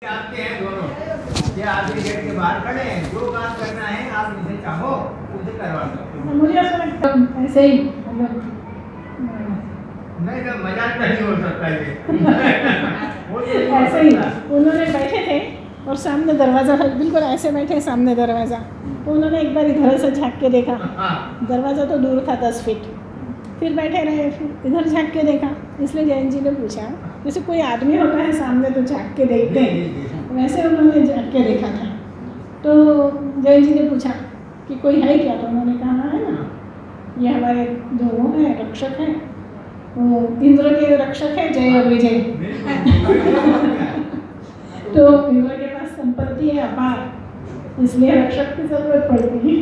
आपके हैं दोनों, ये आखिरी गेट के बाहर खड़े हैं, जो काम करना है आप जिसे चाहो उसे करवा दो। मुझे ऐसा लगता है ऐसे ही नहीं तो मजाक नहीं हो सकता ये। वो तो ऐसे ही उन्होंने बैठे थे और सामने दरवाज़ा था, बिल्कुल ऐसे बैठे सामने दरवाज़ा। तो उन्होंने एक बार इधर से झाँक के देखा, दरवाज़ा तो दूर था 10 फीट, फिर बैठे रहे, फिर इधर झाँक के देखा। इसलिए जैन जी ने पूछा, जैसे कोई आदमी होता है सामने तो झाँक के देखते हैं, वैसे उन्होंने झाँक के देखा था। तो जैन जी ने पूछा कि कोई है क्या? तो उन्होंने कहा है ना, ये हमारे दोनों हैं, रक्षक हैं, वो इंद्र के रक्षक है, जय और विजय। तो इंद्र के पास संपत्ति है अपार, इसलिए रक्षक की जरूरत पड़ती है।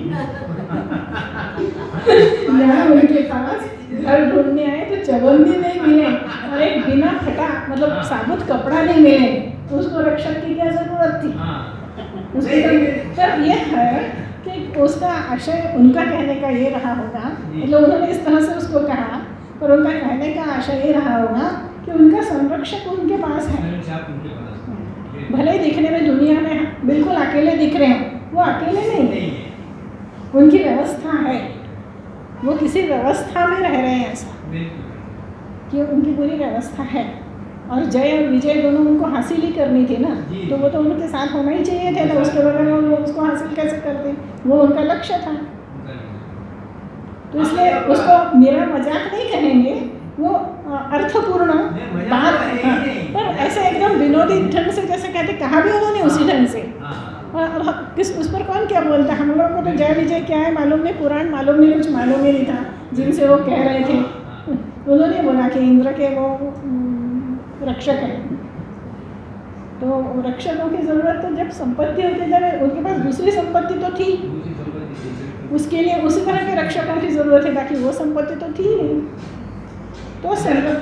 यहाँ उनके पास घर ढूंढने आए तो चवन्नी नहीं मिले और एक बिना फटा मतलब साबुत कपड़ा नहीं मिले, तो उसको रक्षक की क्या जरूरत थी? पर यह है कि उसका आशय उनका कहने का ये रहा होगा, मतलब उन्होंने इस तरह से उसको कहा, पर उनका कहने का आशय ये रहा होगा कि उनका संरक्षक उनके पास है। भले ही दिखने में दुनिया में बिल्कुल अकेले दिख रहे हैं, वो अकेले नहीं, उनकी व्यवस्था है, वो किसी व्यवस्था में रह रहे हैं, ऐसा कि उनकी पूरी व्यवस्था है। और जय और विजय दोनों उनको हासिल ही करनी थी ना, तो वो तो उनके साथ होना ही चाहिए थे ना, उसके बगैर वो उसको हासिल कैसे करते? वो उनका लक्ष्य था। तो इसलिए उसको मेरा मजाक नहीं कहेंगे, वो अर्थपूर्ण बात है, पर ऐसे एकदम विनोदी ढंग से जैसे कहते कहा भी उन्होंने उसी ढंग से। और किस उस पर कौन क्या बोलता? हम लोगों को तो जय विजय क्या है मालूम नहीं, पुराण मालूम नहीं, कुछ मालूम ही नहीं था जिनसे वो कह रहे थे। उन्होंने बोला कि इंद्र के वो रक्षक है, तो रक्षकों की ज़रूरत तो जब संपत्ति होती जब उनके पास दूसरी संपत्ति तो थी, उसके लिए उसी तरह के रक्षकों की ज़रूरत है, बाकी वो संपत्ति तो थी नहीं, तो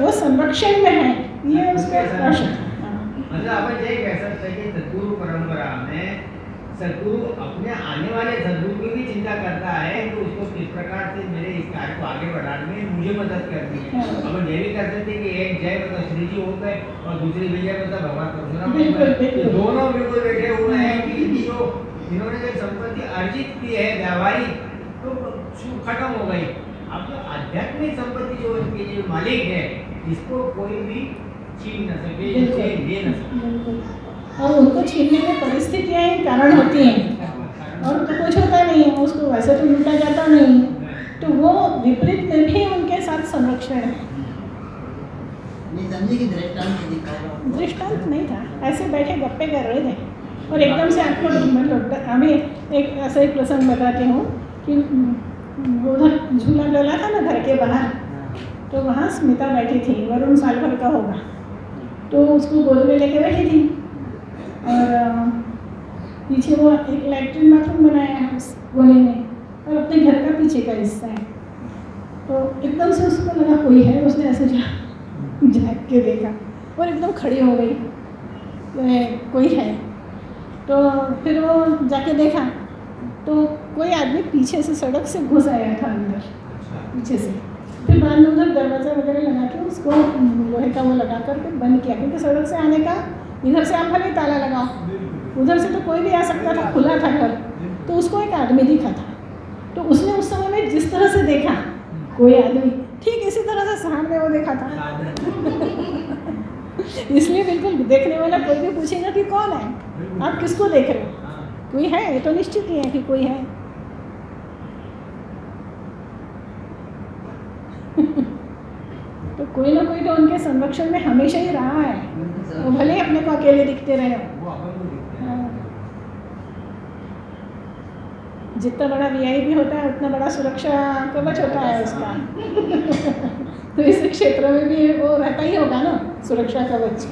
वो संरक्षण में है, ये उसका रक्षक। मतलब अपन ये कह सकते हैं कि सद्गुरु परंपरा में सद्गुरु अपने आने वाले सद्गुरु की भी चिंता करता है कि उसको किस प्रकार से मेरे इस कार्य को आगे बढ़ाने में मुझे मदद करनी है। अपन ये भी कर सकते हैं कि एक जय मतलब श्री जी हो गए और दूसरी विजय मतलब भगवान परशुराम हो गए, दोनों बिल्कुल बैठे हुए हैं कि जो इन्होंने जो संपत्ति अर्जित की है व्यावहारिक तो खत्म हो गई। अब जो आध्यात्मिक संपत्ति जो इनके जो मालिक है, इसको कोई भी छीन न सके, ले न सके, और उनको छीनने में परिस्थितियाँ ही कारण होती हैं, और तो कुछ होता नहीं है, उसको वैसे तो लूटा जाता नहीं, तो वो विपरीत में भी उनके साथ संरक्षण है। दृष्टांत नहीं था, ऐसे बैठे गप्पे कर रहे थे और एकदम से आपको मतलब हमें एक ऐसा एक प्रसंग बताती हूँ कि उधर झूला डला था ना घर के बाहर, तो वहाँ स्मिता बैठी थी, वरुण साल भर का होगा, तो उसको गोद में लेके बैठी थी और पीछे वो एक लैट्रिन बाथरूम बनाया है उस गोले में और अपने घर का पीछे का हिस्सा है, तो एकदम से उसको लगा कोई है, उसने ऐसे झाँक के देखा और एकदम खड़ी हो गई, कोई है। तो फिर वो जाके देखा तो कोई आदमी पीछे से सड़क से घुस आया था अंदर पीछे से, फिर बाद में उधर दरवाज़ा वगैरह लगा के उसको लोहे का वो लगा करके बंद किया, क्योंकि सड़क से आने का इधर से आप भले ताला लगाओ, उधर से तो कोई भी आ सकता था, खुला था घर। तो उसको एक आदमी दिखा था, तो उसने उस समय में जिस तरह से देखा कोई आदमी, ठीक इसी तरह से सामने वो देखा था। इसलिए बिल्कुल देखने वाला कोई भी पूछेगा कि कौन है, आप किसको देख रहे हो, कोई है, ये तो निश्चित ही है कि कोई है। तो कोई ना कोई तो उनके संरक्षण में हमेशा ही रहा है, वो भले अपने को अकेले दिखते रहे। जितना बड़ा वीआईपी होता है उतना बड़ा सुरक्षा कवच होता है उसका। तो इस क्षेत्र में भी वो रहता ही होगा ना सुरक्षा कवच।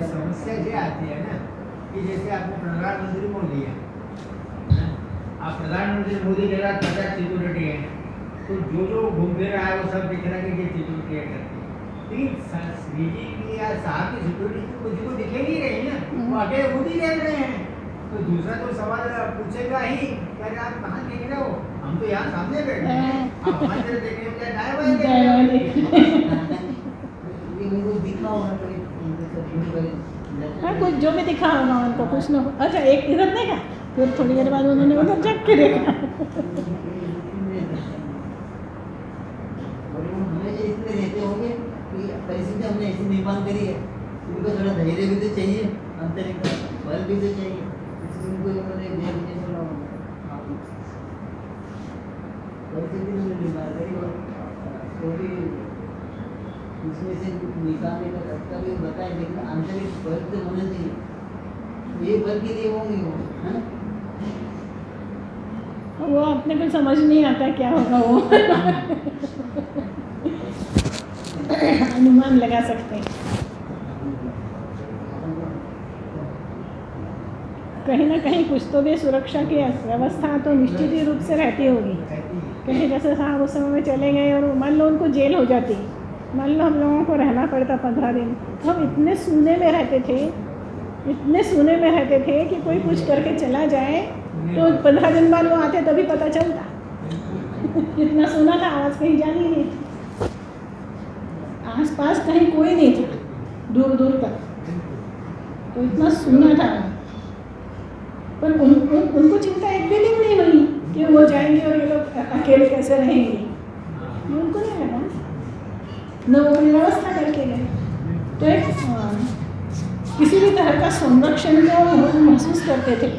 समस्या ये आती है ना कि जैसे आपने प्रधानमंत्री मोदी है, आप प्रधानमंत्री मोदी के साथ 50 सिक्योरिटी है, तो जो घूम फिर रहा है वो सब दिख रहा है कि ये सिक्योरिटी है करती है, लेकिन श्रीजी की या साहब की सिक्योरिटी तो किसी को दिखे नहीं रही ना, वो अकेले खुद ही देख रहे हैं। तो दूसरा तो सवाल पूछेगा ही कि आप कहाँ देख रहे हो, हम तो यहाँ सामने बैठे हैं, आप हमारी तरफ देख रहे हो क्या दाएं बाएं देख रहे हो? दिखा होगा जो भी दिखा होगा उनको कुछ ना अच्छा एक इधर देखा, फिर थोड़ी देर बाद उन्होंने उधर झक के देखा। हमेशा इसलिए रहते होंगे कि परिस्थिति हमने ऐसी निर्माण करी है, उनको थोड़ा धैर्य भी तो चाहिए, आंतरिक बल भी तो चाहिए, इसलिए उनको उन्होंने धैर्य नहीं बोला होगा। परिस्थिति हमने निर्माण करी और तो भी उसमें से निकालने का रास्ता भी बताए, लेकिन आंतरिक बल तो होना चाहिए, ये बल के लिए होंगे वो, है ना? वो अपने को समझ नहीं आता क्या होगा वो अनुमान लगा सकते हैं। कहीं ना कहीं कुछ तो भी सुरक्षा की व्यवस्था तो निश्चित ही रूप से रहती होगी। कहीं जैसे साहब उस समय में चले गए और मान लो उनको जेल हो जाती, मान लो हम लोगों को रहना पड़ता 15 दिन, हम इतने सूने में रहते थे, इतने सूने में रहते थे कि कोई कुछ करके चला जाए तो 15 दिन बाद वो आते तभी पता चलता इतना सुना था, आवाज़ कहीं जानी नहीं थी, आसपास कहीं कोई नहीं था, दूर दूर तक, तो इतना सुना था। पर उनको चिंता एक भी दिन नहीं हुई कि वो जाएंगे और ये लोग अकेले कैसे रहेंगे, ये उनको नहीं लगा न वो अपनी व्यवस्था करके गए। तो एक किसी भी तरह का संरक्षण को वो महसूस करते थे।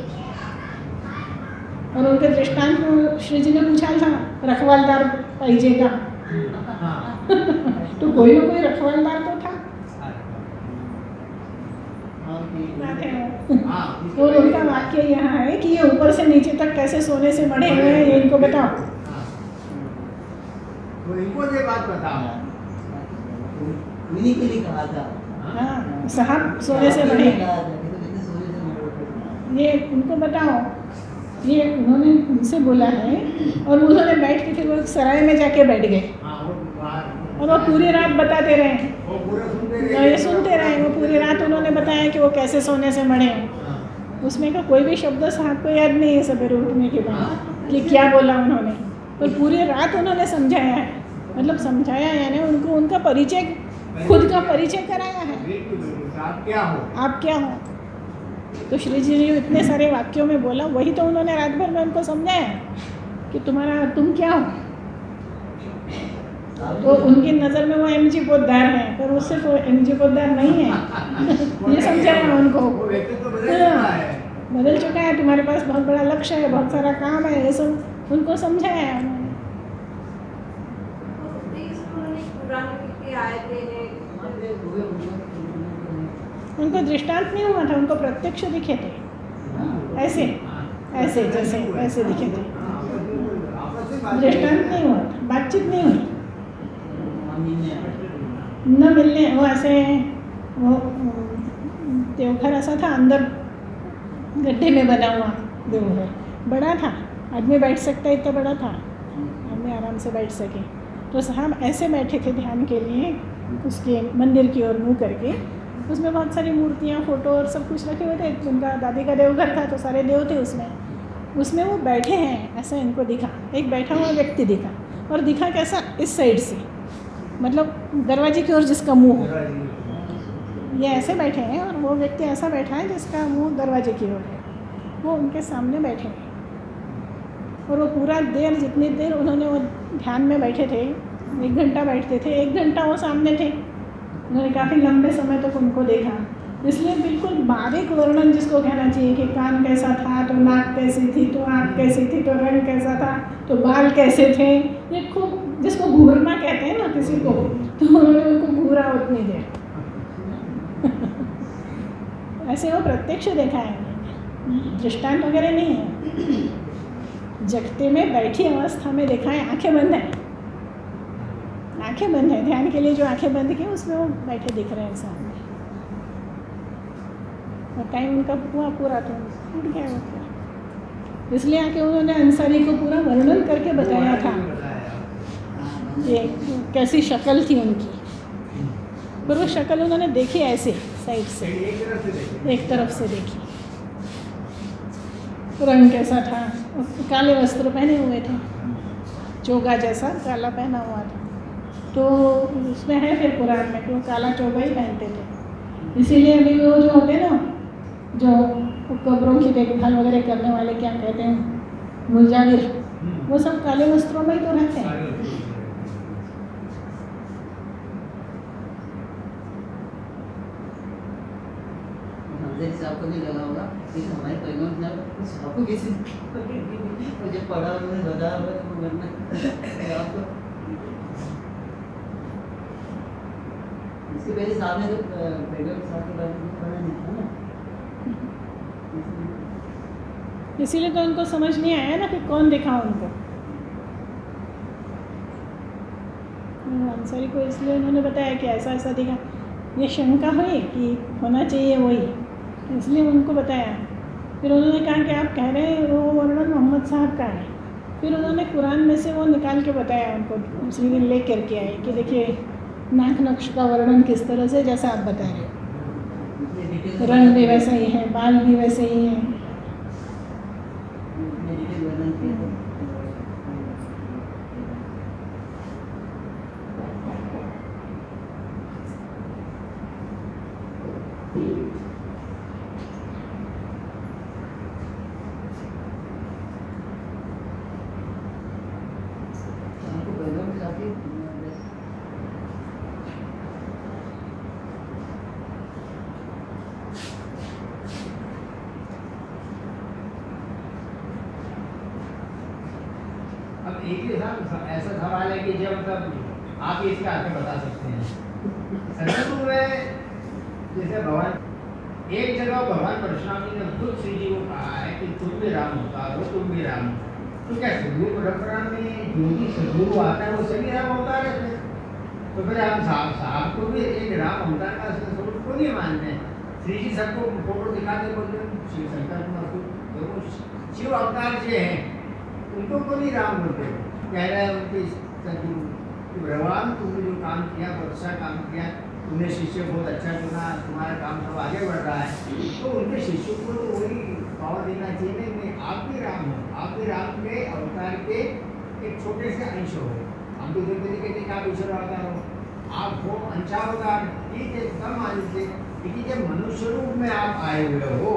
और उनके दृष्टांत में श्री जी ने पूछा था रखवालदार पाइजे का तो कोई ना कोई रखवालदार तो था। और उनका वाक्य यहाँ है कि ये ऊपर से नीचे तक कैसे सोने से मढ़े हुए हैं, ये इनको बताओ। तो इनको ये बात बताओ, उन्हीं के लिए कहा था। हाँ साहब सोने से मढ़े, ये उनको बताओ, ये उन्होंने उनसे बोला है। और उन्होंने बैठ के फिर वो सराय में जाके बैठ गए और वो पूरी रात बताते रहे, ये सुनते रहे, वो पूरी रात उन्होंने बताया कि वो कैसे सोने से मढ़े हैं। उसमें का कोई भी शब्द साहब को याद नहीं है सवेरे उठने के बाद कि क्या बोला उन्होंने, पर पूरी रात उन्होंने समझाया है, मतलब समझाया यानी उनको उनका परिचय, खुद का परिचय कराया है, आप क्या हो। तो श्री जी ने इतने सारे वाक्यों में बोला, वही तो उन्होंने रात भर में उनको समझाया कि तुम क्या हो। तो उनकी नज़र में वो एमजी पोद्दार है, पर वो सिर्फ एमजी पोद्दार नहीं है ये समझाया उनको, बदल चुका है, तुम्हारे पास बहुत बड़ा लक्ष्य है, बहुत सारा काम है, ये सब उनको समझाया है उन्होंने। उनको दृष्टांत नहीं हुआ था, उनको प्रत्यक्ष दिखे थे, ऐसे ऐसे जैसे ऐसे दिखे थे, दृष्टांत नहीं हुआ था, बातचीत नहीं हुई, न मिलने। वो ऐसे वो देवघर ऐसा था, अंदर गड्ढे में बना हुआ देवघर, बड़ा था, आदमी बैठ सकता इतना बड़ा था, आदमी आराम से बैठ सके। तो साहब ऐसे बैठे थे ध्यान के लिए उसके मंदिर की ओर मुँह करके, उसमें बहुत सारी मूर्तियाँ, फोटो और सब कुछ रखे हुए थे। उनका दादी का देवघर था तो सारे देव थे उसमें वो बैठे हैं, ऐसा इनको दिखा, एक बैठा हुआ व्यक्ति दिखा, और दिखा कैसा, इस साइड से, मतलब दरवाजे की ओर जिसका मुंह हो, ये ऐसे बैठे हैं, और वो व्यक्ति ऐसा बैठा है जिसका मुंह दरवाजे की ओर है, वो उनके सामने बैठे हैं। और वो पूरा देर, जितनी देर उन्होंने वो ध्यान में बैठे थे, 1 घंटा बैठते थे, 1 घंटा वो सामने थे, उन्होंने काफ़ी लंबे समय तक उनको देखा। इसलिए बिल्कुल बारीक वर्णन जिसको कहना चाहिए कि कान कैसा था, तो नाक कैसी थी, तो आँख कैसी थी, तो रंग कैसा था, तो बाल कैसे थे, ये खूब, जिसको घूरना कहते हैं ना किसी को, तो उन्होंने उनको घूरा उतनी देर ऐसे वो प्रत्यक्ष देखा है, दृष्टांत वगैरह नहीं है, जगते में बैठी अवस्था में देखा है, आंखें बंद है, आंखें बंद है, ध्यान के लिए जो आंखें बंद की उसमें वो बैठे दिख रहे हैं सामने, और टाइम उनका हुआ पूरा तो टूट गया वो फिर। इसलिए आके उन्होंने अंसारी को पूरा वर्णन करके बताया था ये कैसी शक्ल थी उनकी, पर वो शक्ल उन्होंने देखी ऐसे साइड से, एक तरफ से देखी, रंग कैसा था, काले वस्त्र पहने हुए थे, चोगा जैसा काला पहना हुआ था, तो उसमें है फिर पुराण में कि वो काला चोगा ही पहनते थे। इसीलिए अभी वो जो होते ना जो कब्रों की देखभाल वगैरह करने वाले क्या कहते हैं, मुजाविर, वो सब काले वस्त्रों में ही तो रहते हैं। हमसे साहब को भी लगा होगा कि हमारे परिवार में साहब को किसी मुझे पढ़ा उन्होंने बताया होगा तो वरना आपको इसके पहले साहब ने तो परिवार साहब के बारे में पढ़ा नहीं था ना, इसीलिए तो उनको समझ नहीं आया ना कि कौन दिखा उनको। अंसारी को इसलिए उन्होंने बताया कि ऐसा ऐसा दिखा, ये शंका हुई कि होना चाहिए वही, इसलिए उनको बताया। फिर उन्होंने कहा कि आप कह रहे हैं वो वर्णन मोहम्मद साहब का है। फिर उन्होंने कुरान में से वो निकाल के बताया उनको, उसी दिन ले करके आए कि देखिए नाक नक्श का वर्णन किस तरह से, जैसा आप बता रहे हो, रंग भी वैसा ही है, बाल भी वैसे ही हैं। अब एक ही ऐसा सवाल है कि जब मतलब आप इसका अर्थ बता सकते हैं। संस्कृत में जैसे भगवान एक जगह भगवान परशुराम जी ने खुद श्री जी को कहा है कि तुम भी राम होता हो, तुम भी राम हो। तो क्या सदगुरु परंपरा में जो भी सदगुरु आता है वो सभी राम अवतार है? तो फिर हम साहब को भी एक राम अवतार का स्वरूप को नहीं मानते हैं। श्री जी सबको फोटो दिखाते बोलते शिव शंकर शिव अवतार जो है उनको को नहीं राम बोलते, कह रहे हैं उनके सदगुरु भगवान तुमने जो काम किया बहुत अच्छा काम किया, तुमने शिष्य बहुत अच्छा चुना, तुम्हारा काम सब आगे बढ़ रहा है। तो उनके शिष्यों को तो वही पावर देना चाहिए नहीं, मैं आप भी राम हो, आप भी राम के अवतार के एक छोटे से अंश हो। हम तो इधर कहते हैं कि आप ईश्वर अवतार हो, आप हो अंशावतार, ठीक है सब मान लीजिए। लेकिन जब मनुष्य रूप में आप आए हुए हो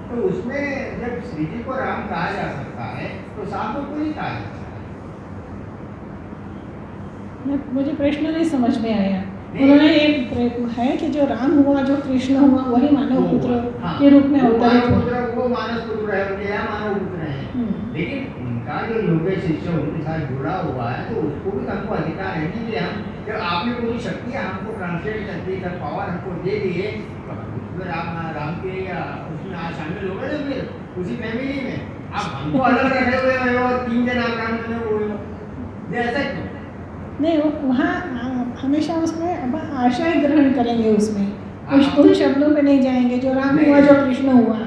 तो उसमें जब श्री जी को राम कहा जा सकता है तो साहब को नहीं कहा जा सकता। मुझे प्रश्न नहीं समझ में आया। उन्होंने एक है कि जो राम हुआ, जो कृष्ण हुआ, वही मानव पुत्र के रूप में अवतरित हुआ। वो मानव पुत्र है, उनके यहाँ मानव पुत्र है। लेकिन उनका जो योगेश शिष्य उनके साथ जुड़ा हुआ है तो उसको भी हमको अधिकार है कि हम जब आपने पूरी शक्ति हमको ट्रांसलेट कर दी, सब पावर हमको दे दिए, राम के या उसमें आज शामिल हो गए ना, फिर उसी फैमिली में आप हमको अलग रखे हुए हो और 3 जन आप राम बने हुए हो, ऐसा क्यों? नहीं, वहाँ हमेशा उसमें अब आशा ही ग्रहण करेंगे, उसमें उन शब्दों पे नहीं जाएंगे। जो राम हुआ, जो कृष्ण हुआ,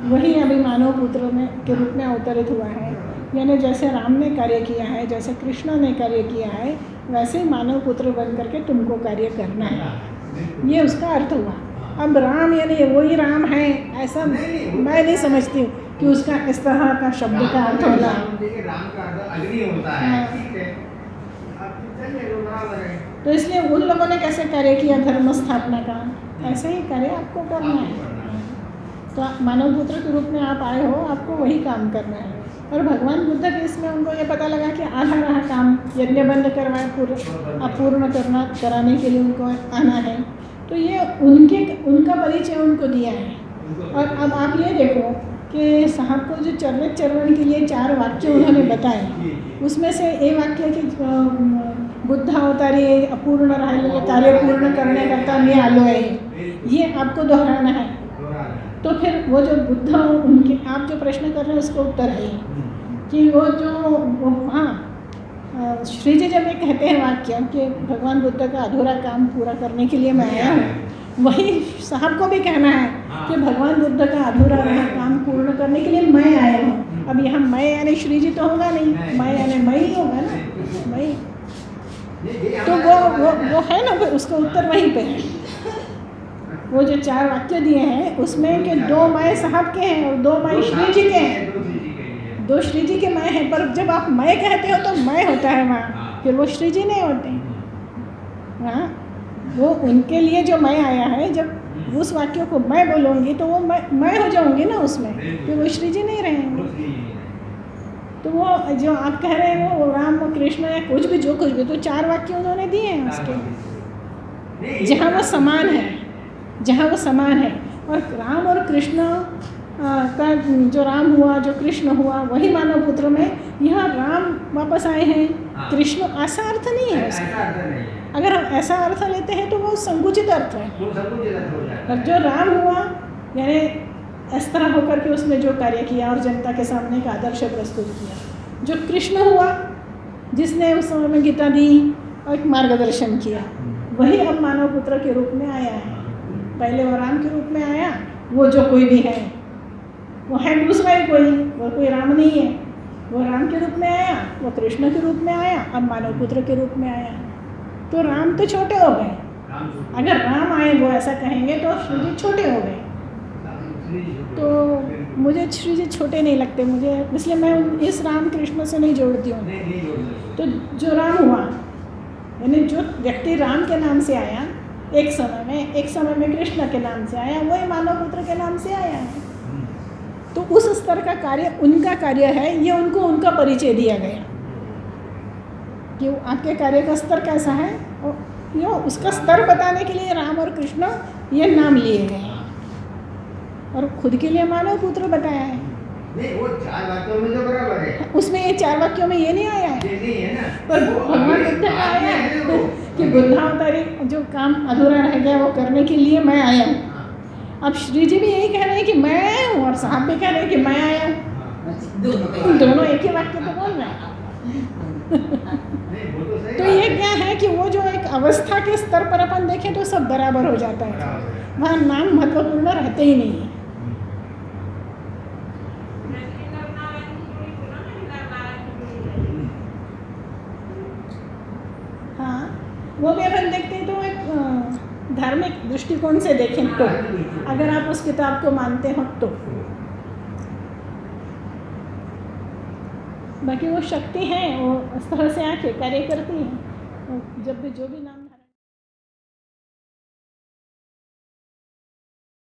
वही अभी मानव पुत्र में के रूप में अवतरित हुआ है। यानी जैसे राम ने कार्य किया है, जैसे कृष्ण ने कार्य किया है, वैसे ही मानव पुत्र बन करके तुमको कार्य करना है, ये उसका अर्थ हुआ। अब राम यानी वही राम है ऐसा मैं नहीं समझती हूँ कि उसका इस तरह का शब्द का अर्थ होगा। राम का अर्थ अग्नि होता है, ठीक है, तो इसलिए उन लोगों ने कैसे कार्य किया धर्म स्थापना का, ऐसे ही कार्य आपको करना है। तो मानव पुत्र के रूप में आप आए हो, आपको वही काम करना है। और भगवान बुद्ध के इसमें उनको ये पता लगा कि आधा रहा काम, यज्ञ बंद करवाए अपूर्ण कराने के लिए उनको आना है, तो ये उनका परिचय उनको दिया है। और अब आप ये देखो कि साहब को जो चरण के लिए 4 वाक्य उन्होंने बताए, उसमें से एक वाक्य कि बुद्ध अवतारी अपूर्ण रहा कार्य पूर्ण करने करता मैं आलो है, ये आपको दोहराना है। तो फिर वो जो बुद्ध उनके आप जो प्रश्न कर रहे हैं उसका उत्तर है कि वो जो हाँ श्री जी जब ये कहते हैं वाक्य कि भगवान बुद्ध का अधूरा काम पूरा करने के लिए मैं आया हूँ, वही साहब को भी कहना है कि भगवान बुद्ध का अधूरा रहा काम पूर्ण करने के लिए मैं आया हूँ। अब यहाँ मैं यानी श्री जी तो होगा नहीं, मैं यानी मैं ही होगा ना, मैं। तो वो है ना, फिर उसका उत्तर वहीं पे है। वो जो 4 वाक्य दिए हैं उसमें कि 2 मैं साहब के हैं और 2 मैं श्री जी के हैं, 2 श्री जी के मैं हैं। पर जब आप मैं कहते हो तो मैं होता है वहाँ, फिर वो श्री जी नहीं होते। हाँ, वो उनके लिए जो मैं आया है, जब उस वाक्य को मैं बोलूँगी तो वो मैं हो जाऊँगी ना उसमें, बिल्कुल। कि वो श्री जी नहीं वो रहेंगे। श्री जी है। तो वो जो आप कह रहे हैं वो राम और कृष्ण या कुछ भी जो कुछ भी, तो 4 वाक्य उन्होंने दिए हैं उसके, नहीं, ये जहाँ वो समान है, जहाँ वो समान है। और राम और कृष्ण का जो राम हुआ, जो कृष्ण हुआ, वही मानव पुत्र में यहाँ राम वापस आए हैं, हाँ। कृष्ण, ऐसा अर्थ नहीं है ऐसा उसका। अर्थ नहीं है, अगर हम ऐसा अर्थ लेते हैं तो वो संकुचित अर्थ है। वो सब कुछ गलत हो जाता और है। जो राम हुआ यानी इस तरह होकर के उसने जो कार्य किया और जनता के सामने एक आदर्श प्रस्तुत किया। जो कृष्ण हुआ जिसने उस समय में गीता दी और एक मार्गदर्शन किया, वही अब मानव पुत्र के रूप में आया है। पहले वो राम के रूप में आया, वो जो कोई भी है वो है दूसरा ही कोई, वो कोई राम नहीं है। वो राम के रूप में आया, वो कृष्ण के रूप में आया, अब मानव पुत्र के रूप में आया। तो राम तो छोटे हो गए, राम छोटे। अगर राम आए वो ऐसा कहेंगे तो श्री जी छोटे हो गए। श्री जी छोटे। तो मुझे श्री जी छोटे नहीं लगते, मुझे इसलिए मैं इस राम कृष्ण से नहीं जोड़ती हूँ। नहीं जोड़ सकते। तो जो राम हुआ यानी जो व्यक्ति राम के नाम से आया एक समय में कृष्ण के नाम से आया, वही मानव पुत्र के नाम से आया है। तो उस स्तर का कार्य उनका कार्य है, ये उनको उनका परिचय दिया गया कि वो आपके कार्य का स्तर कैसा है, और यो उसका स्तर बताने के लिए राम और कृष्ण ये नाम लिए गए हैं, और खुद के लिए मानव पुत्र बताया है। नहीं, वो 4 वाक्यों में तो बराबर है, उसमें ये 4 वाक्यों में ये नहीं आया है, ये नहीं है ना। पर वो भगवान अगले बुद्ध का बात में आया है ना है वो। कि बुद्धावतारी जो काम अधूरा रह गया वो करने के लिए मैं आया हूँ। हाँ, अब श्री जी भी यही कह रहे हैं कि मैं आया हूँ, और साहब भी कह रहे हैं कि मैं आया हूँ। हाँ। दोनों एक ही वाक्य तो बोल रहे हैं। नहीं, वो तो सही तो बात ये है। क्या है कि वो जो एक अवस्था के स्तर पर अपन देखें तो सब बराबर हो जाता है, बराबर है। वहाँ नाम महत्वपूर्ण रहते ही नहीं है। हाँ, वो भी अपन देखते हैं तो एक धार्मिक दृष्टिकोण से देखें तो, अगर आप उस किताब को मानते हो तो। बाकी वो शक्ति है, वो इस तरह से आके कार्य करती है, जब भी जो भी नाम